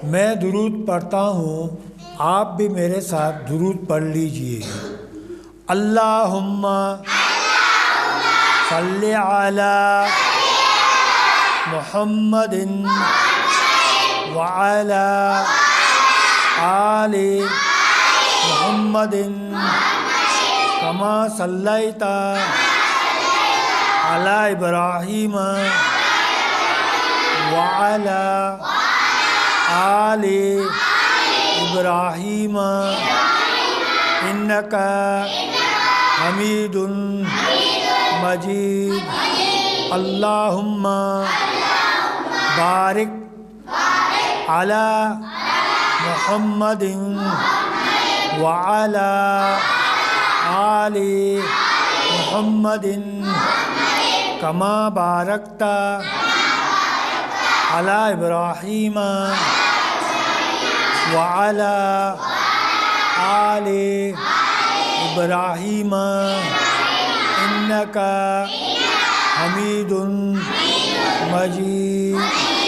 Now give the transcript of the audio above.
मैं दुरूद पढ़ता हूँ, आप भी मेरे साथ दुरूद पढ़ लीजिए। अल्लाहुम्मा सल्ली अला मुहम्मदिन व अला आलि मुहम्मदिन कमा सल्लैता अला इब्राहीम व अला आलि इब्राहीम इन्नका हमीदुन मजीद। अल्लाहुम्मा बारिक अला मुहम्मदिन व अला आलि मुहम्मदिन कमा बारकता अला इब्राहीम व अला आलि इब्राहीम इन्नका हमीदुन मजीद।